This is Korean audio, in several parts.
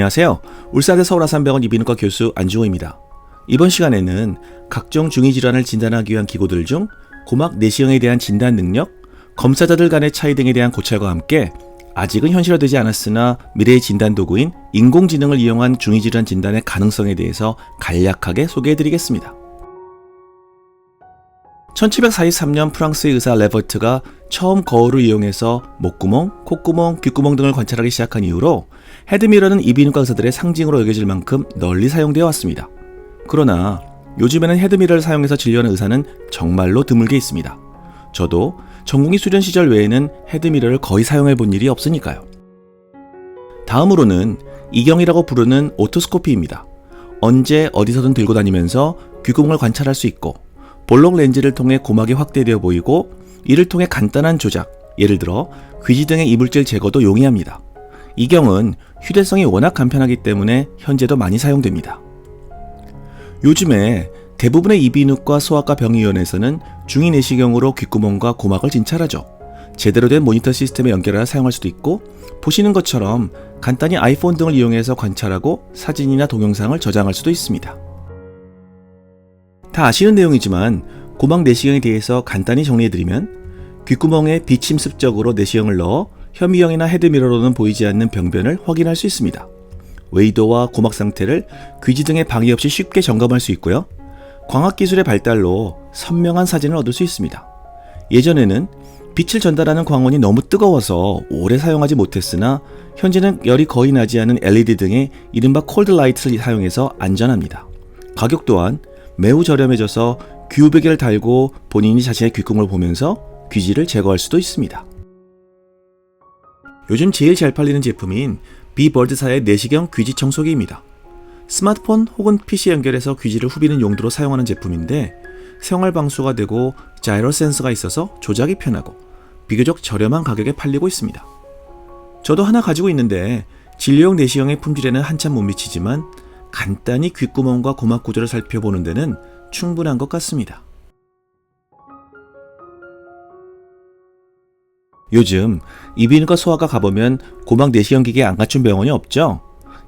안녕하세요. 울산대 서울아산병원 이비인후과 교수 안중호입니다. 이번 시간에는 각종 중이질환을 진단하기 위한 기구들 중 고막 내시경에 대한 진단 능력, 검사자들 간의 차이 등에 대한 고찰과 함께 아직은 현실화되지 않았으나 미래의 진단 도구인 인공지능을 이용한 중이질환 진단의 가능성에 대해서 간략하게 소개해드리겠습니다. 1743년 프랑스의 의사 레버트가 처음 거울을 이용해서 목구멍, 콧구멍, 귓구멍 등을 관찰하기 시작한 이후로 헤드미러는 이비인후과 의사들의 상징으로 여겨질 만큼 널리 사용되어 왔습니다. 그러나 요즘에는 헤드미러를 사용해서 진료하는 의사는 정말로 드물게 있습니다. 저도 전공의 수련 시절 외에는 헤드미러를 거의 사용해 본 일이 없으니까요. 다음으로는 이경이라고 부르는 오토스코피입니다. 언제 어디서든 들고 다니면서 귓구멍을 관찰할 수 있고 볼록 렌즈를 통해 고막이 확대되어 보이고 이를 통해 간단한 조작, 예를 들어 귀지 등의 이물질 제거도 용이합니다. 이경은 휴대성이 워낙 간편하기 때문에 현재도 많이 사용됩니다. 요즘에 대부분의 이비인후과 소아과 병의원에서는 중이내시경으로 귓구멍과 고막을 진찰하죠. 제대로 된 모니터 시스템에 연결하여 사용할 수도 있고 보시는 것처럼 간단히 아이폰 등을 이용해서 관찰하고 사진이나 동영상을 저장할 수도 있습니다. 다 아시는 내용이지만 고막 내시경에 대해서 간단히 정리해드리면 귓구멍에 비침습적으로 내시경을 넣어 현미경이나 헤드미러로는 보이지 않는 병변을 확인할 수 있습니다. 웨이도와 고막 상태를 귀지 등의 방해 없이 쉽게 점검할 수 있고요. 광학기술의 발달로 선명한 사진을 얻을 수 있습니다. 예전에는 빛을 전달하는 광원이 너무 뜨거워서 오래 사용하지 못했으나 현재는 열이 거의 나지 않은 LED 등의 이른바 콜드 라이트를 사용해서 안전합니다. 가격 또한 매우 저렴해져서 귀우베개를 달고 본인이 자신의 귓구멍을 보면서 귀지를 제거할 수도 있습니다. 요즘 제일 잘 팔리는 제품인 비버드사의 내시경 귀지 청소기입니다. 스마트폰 혹은 PC 연결해서 귀지를 후비는 용도로 사용하는 제품인데 생활 방수가 되고 자이로 센서가 있어서 조작이 편하고 비교적 저렴한 가격에 팔리고 있습니다. 저도 하나 가지고 있는데 진료용 내시경의 품질에는 한참 못 미치지만 간단히 귓구멍과 고막 구조를 살펴보는 데는 충분한 것 같습니다. 요즘 이비인후과 소아과 가보면 고막 내시경 기계 안 갖춘 병원이 없죠?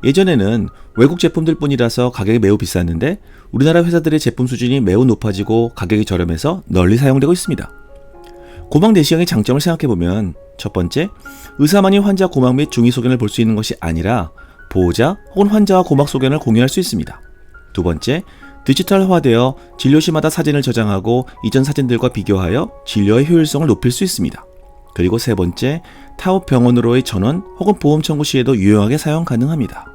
예전에는 외국 제품들 뿐이라서 가격이 매우 비쌌는데 우리나라 회사들의 제품 수준이 매우 높아지고 가격이 저렴해서 널리 사용되고 있습니다. 고막 내시경의 장점을 생각해보면 첫 번째, 의사만이 환자 고막 및 중이 소견을 볼 수 있는 것이 아니라 보호자 혹은 환자와 고막 소견을 공유할 수 있습니다. 두 번째, 디지털화되어 진료 시마다 사진을 저장하고 이전 사진들과 비교하여 진료의 효율성을 높일 수 있습니다. 그리고 세 번째, 타업 병원으로의 전원 혹은 보험 청구 시에도 유용하게 사용 가능합니다.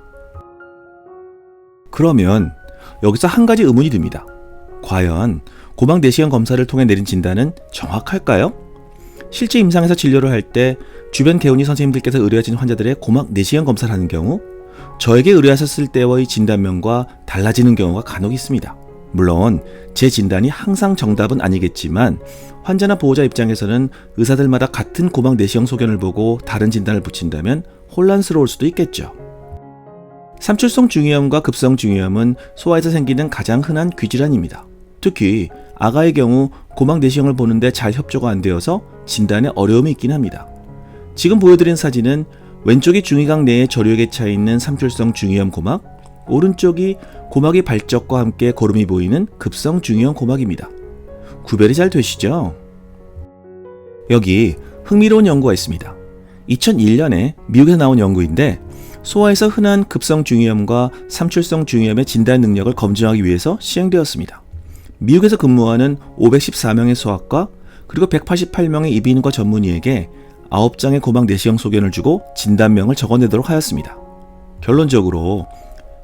그러면 여기서 한 가지 의문이 듭니다. 과연 고막 내시경 검사를 통해 내린 진단은 정확할까요? 실제 임상에서 진료를 할 때 주변 개운이 선생님들께서 의뢰하신 환자들의 고막 내시경 검사를 하는 경우 저에게 의뢰하셨을 때의 진단명과 달라지는 경우가 간혹 있습니다. 물론 제 진단이 항상 정답은 아니겠지만 환자나 보호자 입장에서는 의사들마다 같은 고막 내시경 소견을 보고 다른 진단을 붙인다면 혼란스러울 수도 있겠죠. 삼출성 중이염과 급성 중이염은 소아에서 생기는 가장 흔한 귀질환입니다. 특히 아가의 경우 고막 내시경을 보는데 잘 협조가 안 되어서 진단에 어려움이 있긴 합니다. 지금 보여드린 사진은 왼쪽이 중이각 내에 저류액에 차 있는 삼출성 중이염 고막, 오른쪽이 고막의 발적과 함께 고름이 보이는 급성 중이염 고막입니다. 구별이 잘 되시죠? 여기 흥미로운 연구가 있습니다. 2001년에 미국에서 나온 연구인데 소아에서 흔한 급성 중이염과 삼출성 중이염의 진단 능력을 검증하기 위해서 시행되었습니다. 미국에서 근무하는 514명의 소아과 그리고 188명의 이비인후과 전문의에게 9장의 고막 내시경 소견을 주고 진단명을 적어내도록 하였습니다. 결론적으로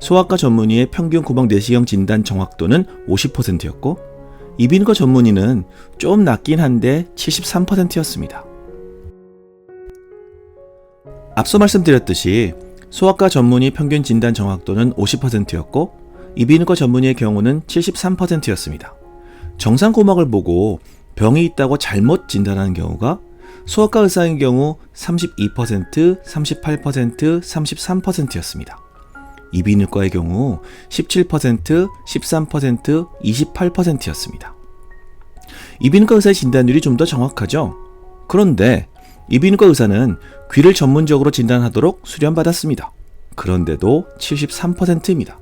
소아과 전문의의 평균 고막 내시경 진단 정확도는 50%였고 이비인후과 전문의는 좀 낮긴 한데 73%였습니다. 앞서 말씀드렸듯이 소아과 전문의 평균 진단 정확도는 50%였고 이비인후과 전문의의 경우는 73%였습니다. 정상 고막을 보고 병이 있다고 잘못 진단하는 경우가 소아과 의사의 경우 32%, 38%, 33%였습니다. 이비인후과의 경우 17%, 13%, 28%였습니다. 이비인후과 의사의 진단율이 좀 더 정확하죠? 그런데 이비인후과 의사는 귀를 전문적으로 진단하도록 수련받았습니다. 그런데도 73%입니다.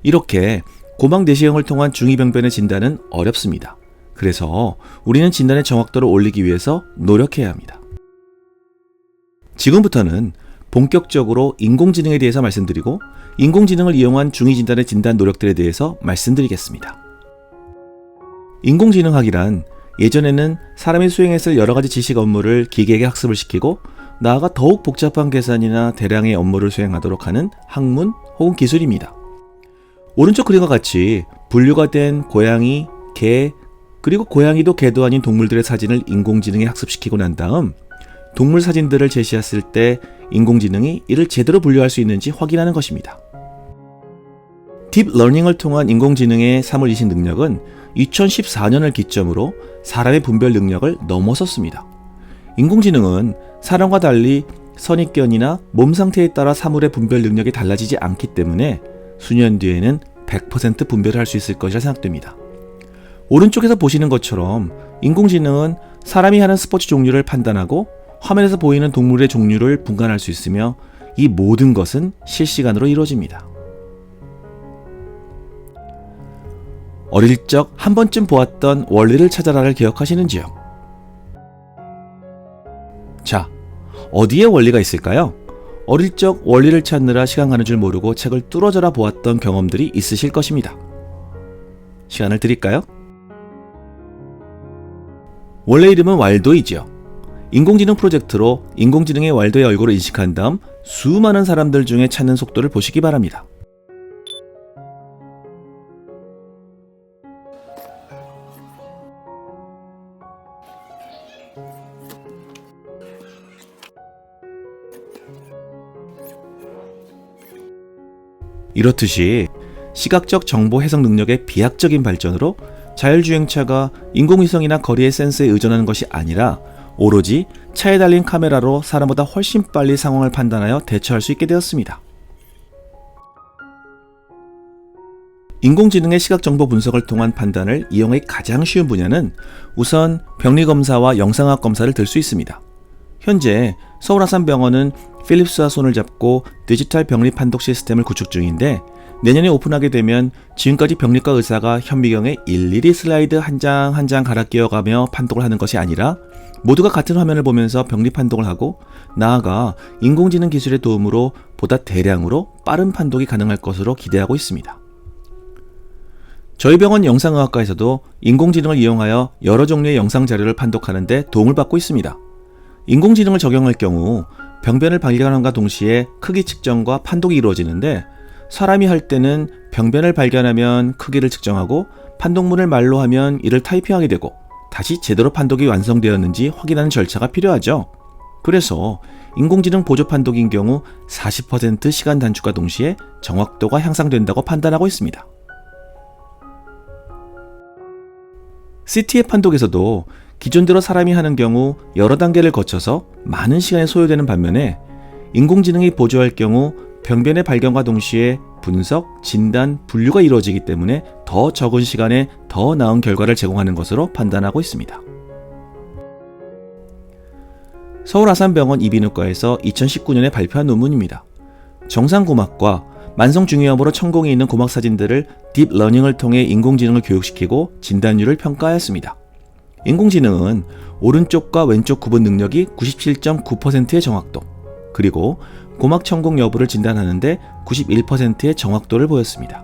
이렇게 고막 내시경을 통한 중이병변의 진단은 어렵습니다. 그래서 우리는 진단의 정확도를 올리기 위해서 노력해야 합니다. 지금부터는 본격적으로 인공지능에 대해서 말씀드리고 인공지능을 이용한 중이진단의 진단 노력들에 대해서 말씀드리겠습니다. 인공지능학이란 예전에는 사람이 수행했을 여러 가지 지식 업무를 기계에게 학습을 시키고 나아가 더욱 복잡한 계산이나 대량의 업무를 수행하도록 하는 학문 혹은 기술입니다. 오른쪽 그림과 같이 분류가 된 고양이, 개, 그리고 고양이도 개도 아닌 동물들의 사진을 인공지능에 학습시키고 난 다음 동물 사진들을 제시했을 때 인공지능이 이를 제대로 분류할 수 있는지 확인하는 것입니다. 딥러닝을 통한 인공지능의 사물인식 능력은 2014년을 기점으로 사람의 분별 능력을 넘어섰습니다. 인공지능은 사람과 달리 선입견이나 몸 상태에 따라 사물의 분별 능력이 달라지지 않기 때문에 수년 뒤에는 100% 분별을 할 수 있을 것이라 생각됩니다. 오른쪽에서 보시는 것처럼 인공지능은 사람이 하는 스포츠 종류를 판단하고 화면에서 보이는 동물의 종류를 분간할 수 있으며 이 모든 것은 실시간으로 이루어집니다. 어릴 적 한 번쯤 보았던 원리를 찾아라를 기억하시는지요? 자, 어디에 원리가 있을까요? 어릴 적 원리를 찾느라 시간 가는 줄 모르고 책을 뚫어져라 보았던 경험들이 있으실 것입니다. 시간을 드릴까요? 원래 이름은 왈도이지요. 인공지능 프로젝트로 인공지능의 왈도의 얼굴을 인식한 다음 수많은 사람들 중에 찾는 속도를 보시기 바랍니다. 이렇듯이 시각적 정보 해석 능력의 비약적인 발전으로 자율주행차가 인공위성이나 거리의 센서에 의존하는 것이 아니라 오로지 차에 달린 카메라로 사람보다 훨씬 빨리 상황을 판단하여 대처할 수 있게 되었습니다. 인공지능의 시각정보 분석을 통한 판단을 이용하기 가장 쉬운 분야는 우선 병리검사와 영상학 검사를 들 수 있습니다. 현재 서울아산병원은 필립스와 손을 잡고 디지털 병리 판독 시스템을 구축 중인데 내년에 오픈하게 되면 지금까지 병리과 의사가 현미경에 일일이 슬라이드 한 장 한 장 갈아 끼워가며 판독을 하는 것이 아니라 모두가 같은 화면을 보면서 병리 판독을 하고 나아가 인공지능 기술의 도움으로 보다 대량으로 빠른 판독이 가능할 것으로 기대하고 있습니다. 저희 병원 영상의학과에서도 인공지능을 이용하여 여러 종류의 영상 자료를 판독하는 데 도움을 받고 있습니다. 인공지능을 적용할 경우 병변을 발견함과 동시에 크기 측정과 판독이 이루어지는데 사람이 할 때는 병변을 발견하면 크기를 측정하고 판독문을 말로 하면 이를 타이핑하게 되고 다시 제대로 판독이 완성되었는지 확인하는 절차가 필요하죠. 그래서 인공지능 보조 판독인 경우 40% 시간 단축과 동시에 정확도가 향상된다고 판단하고 있습니다. CT의 판독에서도 기존대로 사람이 하는 경우 여러 단계를 거쳐서 많은 시간이 소요되는 반면에 인공지능이 보조할 경우 병변의 발견과 동시에 분석, 진단, 분류가 이루어지기 때문에 더 적은 시간에 더 나은 결과를 제공하는 것으로 판단하고 있습니다. 서울아산병원 이비인후과에서 2019년에 발표한 논문입니다. 정상고막과 만성중이염으로 천공이 있는 고막 사진들을 딥러닝을 통해 인공지능을 교육시키고 진단율을 평가하였습니다. 인공지능은 오른쪽과 왼쪽 구분 능력이 97.9%의 정확도, 그리고 고막 천공 여부를 진단하는데 91%의 정확도를 보였습니다.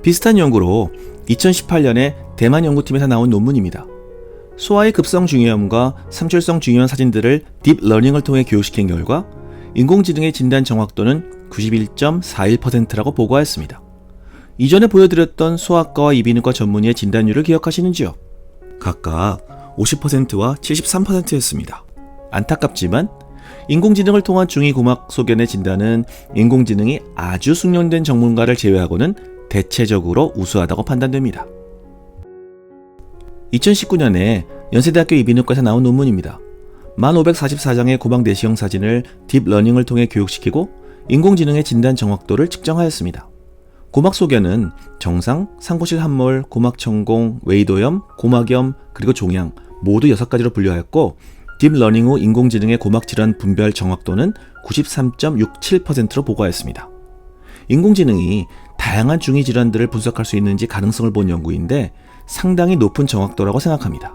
비슷한 연구로 2018년에 대만 연구팀에서 나온 논문입니다. 소아의 급성 중이염과 삼출성 중이염 사진들을 딥러닝을 통해 교육시킨 결과 인공지능의 진단 정확도는 91.41%라고 보고하였습니다. 이전에 보여드렸던 소아과와 이비인후과 전문의의 진단율을 기억하시는지요? 각각 50%와 73%였습니다. 안타깝지만 인공지능을 통한 중이고막 소견의 진단은 인공지능이 아주 숙련된 전문가를 제외하고는 대체적으로 우수하다고 판단됩니다. 2019년에 연세대학교 이비인후과에서 나온 논문입니다. 1544장의 고막 내시경 사진을 딥러닝을 통해 교육시키고 인공지능의 진단 정확도를 측정하였습니다. 고막 소견은 정상, 상고실 함몰, 고막 천공, 외이도염, 고막염, 그리고 종양 모두 6가지로 분류하였고 딥러닝 후 인공지능의 고막질환 분별 정확도는 93.67%로 보고하였습니다. 인공지능이 다양한 중이 질환들을 분석할 수 있는지 가능성을 본 연구인데 상당히 높은 정확도라고 생각합니다.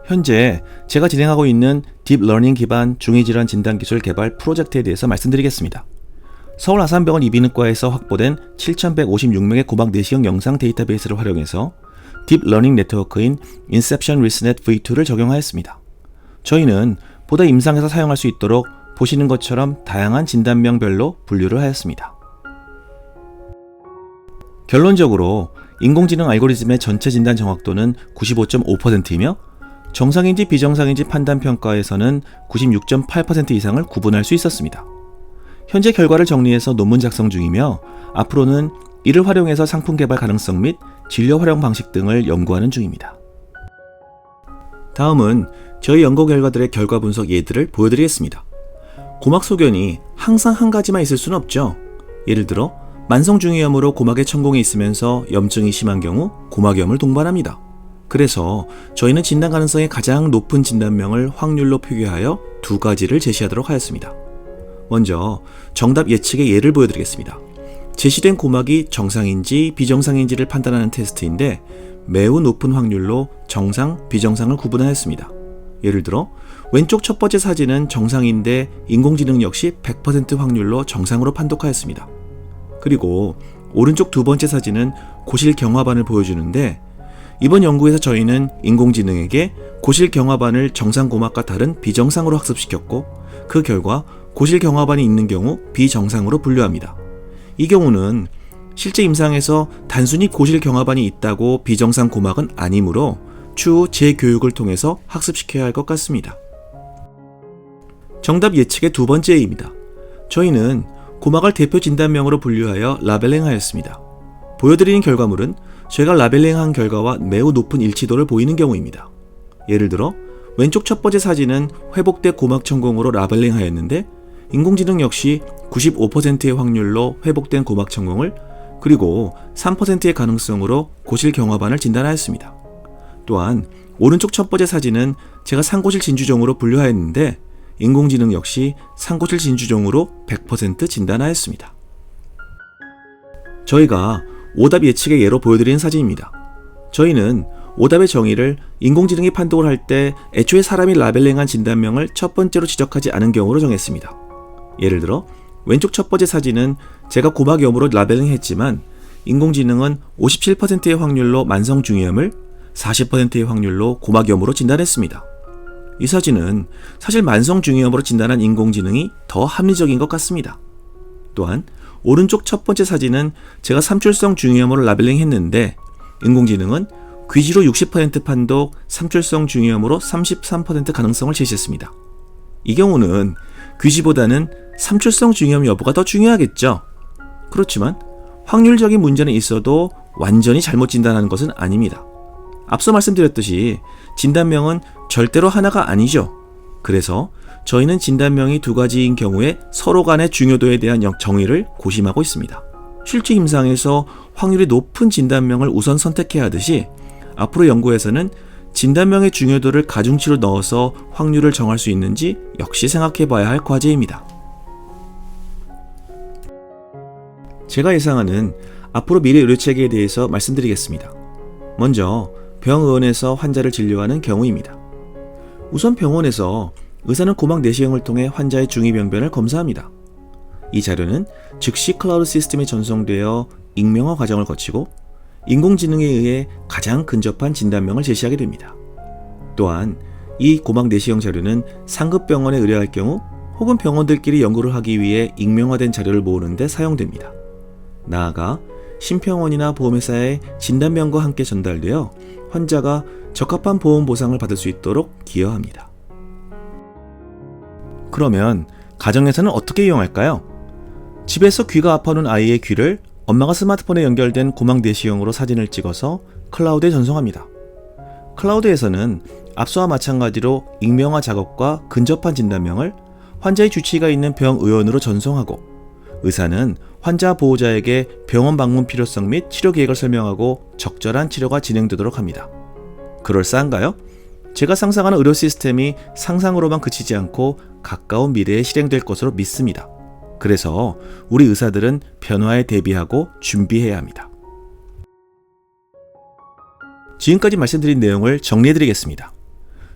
현재 제가 진행하고 있는 딥러닝 기반 중이질환 진단기술 개발 프로젝트에 대해서 말씀드리겠습니다. 서울 아산병원 이비인후과에서 확보된 7,156명의 고막 내시경 영상 데이터베이스를 활용해서 딥러닝 네트워크인 인셉션 리스넷 V2를 적용하였습니다. 저희는 보다 임상에서 사용할 수 있도록 보시는 것처럼 다양한 진단명별로 분류를 하였습니다. 결론적으로 인공지능 알고리즘의 전체 진단 정확도는 95.5%이며 정상인지 비정상인지 판단 평가에서는 96.8% 이상을 구분할 수 있었습니다. 현재 결과를 정리해서 논문 작성 중이며 앞으로는 이를 활용해서 상품 개발 가능성 및 진료 활용 방식 등을 연구하는 중입니다. 다음은 저희 연구 결과들의 결과 분석 예들을 보여드리겠습니다. 고막 소견이 항상 한 가지만 있을 수는 없죠. 예를 들어 만성중이염으로 고막에 천공이 있으면서 염증이 심한 경우 고막염을 동반합니다. 그래서 저희는 진단 가능성이 가장 높은 진단명을 확률로 표기하여 두 가지를 제시하도록 하였습니다. 먼저 정답 예측의 예를 보여드리겠습니다. 제시된 고막이 정상인지 비정상인지를 판단하는 테스트인데 매우 높은 확률로 정상, 비정상을 구분하였습니다. 예를 들어 왼쪽 첫 번째 사진은 정상인데 인공지능 역시 100% 확률로 정상으로 판독하였습니다. 그리고 오른쪽 두 번째 사진은 고실 경화반을 보여주는데 이번 연구에서 저희는 인공지능에게 고실 경화반을 정상 고막과 다른 비정상으로 학습시켰고 그 결과 고실 경화반이 있는 경우 비정상으로 분류합니다. 이 경우는 실제 임상에서 단순히 고실 경화반이 있다고 비정상 고막은 아니므로 추후 재교육을 통해서 학습시켜야 할 것 같습니다. 정답 예측의 두 번째 예입니다. 저희는 고막을 대표 진단명으로 분류하여 라벨링하였습니다. 보여드리는 결과물은 저희가 라벨링한 결과와 매우 높은 일치도를 보이는 경우입니다. 예를 들어 왼쪽 첫 번째 사진은 회복된 고막 천공으로 라벨링하였는데 인공지능 역시 95%의 확률로 회복된 고막 천공을 그리고 3%의 가능성으로 고실 경화반을 진단하였습니다. 또한 오른쪽 첫 번째 사진은 제가 상고실 진주종으로 분류하였는데 인공지능 역시 상고실 진주종으로 100% 진단하였습니다. 저희가 오답 예측의 예로 보여드리는 사진입니다. 저희는 오답의 정의를 인공지능이 판독을 할 때 애초에 사람이 라벨링한 진단명을 첫 번째로 지적하지 않은 경우로 정했습니다. 예를 들어 왼쪽 첫 번째 사진은 제가 고막염으로 라벨링했지만 인공지능은 57%의 확률로 만성중이염을 40%의 확률로 고막염으로 진단했습니다. 이 사진은 사실 만성중이염으로 진단한 인공지능이 더 합리적인 것 같습니다. 또한 오른쪽 첫 번째 사진은 제가 삼출성 중이염으로 라벨링했는데 인공지능은 귀지로 60% 판독, 삼출성 중이염으로 33% 가능성을 제시했습니다. 이 경우는 귀지보다는 삼출성 중이염 여부가 더 중요하겠죠. 그렇지만 확률적인 문제는 있어도 완전히 잘못 진단하는 것은 아닙니다. 앞서 말씀드렸듯이 진단명은 절대로 하나가 아니죠. 그래서 저희는 진단명이 두 가지인 경우에 서로 간의 중요도에 대한 정의를 고심하고 있습니다. 실제 임상에서 확률이 높은 진단명을 우선 선택해야 하듯이 앞으로 연구에서는 진단명의 중요도를 가중치로 넣어서 확률을 정할 수 있는지 역시 생각해 봐야 할 과제입니다. 제가 예상하는 앞으로 미래 의료체계에 대해서 말씀드리겠습니다. 먼저 병의원에서 환자를 진료하는 경우입니다. 우선 병원에서 의사는 고막 내시경을 통해 환자의 중이병변을 검사합니다. 이 자료는 즉시 클라우드 시스템에 전송되어 익명화 과정을 거치고 인공지능에 의해 가장 근접한 진단명을 제시하게 됩니다. 또한 이 고막 내시경 자료는 상급 병원에 의뢰할 경우 혹은 병원들끼리 연구를 하기 위해 익명화된 자료를 모으는 데 사용됩니다. 나아가 심평원이나 보험회사의 진단명과 함께 전달되어 환자가 적합한 보험 보상을 받을 수 있도록 기여합니다. 그러면 가정에서는 어떻게 이용할까요? 집에서 귀가 아파하는 아이의 귀를 엄마가 스마트폰에 연결된 고막 내시경으로 사진을 찍어서 클라우드에 전송합니다. 클라우드에서는 앞서와 마찬가지로 익명화 작업과 근접한 진단명을 환자의 주치의가 있는 병의원으로 전송하고 의사는 환자 보호자에게 병원 방문 필요성 및 치료 계획을 설명하고 적절한 치료가 진행되도록 합니다. 그럴싸한가요? 제가 상상하는 의료 시스템이 상상으로만 그치지 않고 가까운 미래에 실행될 것으로 믿습니다. 그래서 우리 의사들은 변화에 대비하고 준비해야 합니다. 지금까지 말씀드린 내용을 정리해드리겠습니다.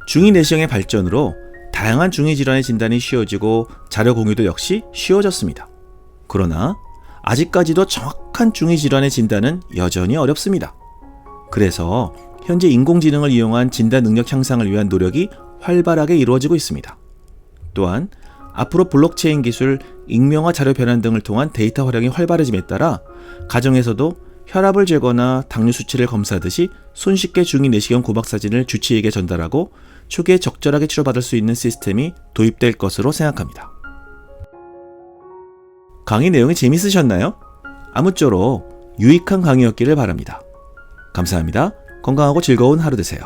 중이내시경의 발전으로 다양한 중이질환의 진단이 쉬워지고 자료 공유도 역시 쉬워졌습니다. 그러나 아직까지도 정확한 중이질환의 진단은 여전히 어렵습니다. 그래서 현재 인공지능을 이용한 진단 능력 향상을 위한 노력이 활발하게 이루어지고 있습니다. 또한 앞으로 블록체인 기술, 익명화 자료 변환 등을 통한 데이터 활용이 활발해짐에 따라 가정에서도 혈압을 재거나 당뇨 수치를 검사하듯이 손쉽게 중이내시경 고막 사진을 주치의에게 전달하고 초기에 적절하게 치료받을 수 있는 시스템이 도입될 것으로 생각합니다. 강의 내용이 재밌으셨나요? 아무쪼록 유익한 강의였기를 바랍니다. 감사합니다. 건강하고 즐거운 하루 되세요.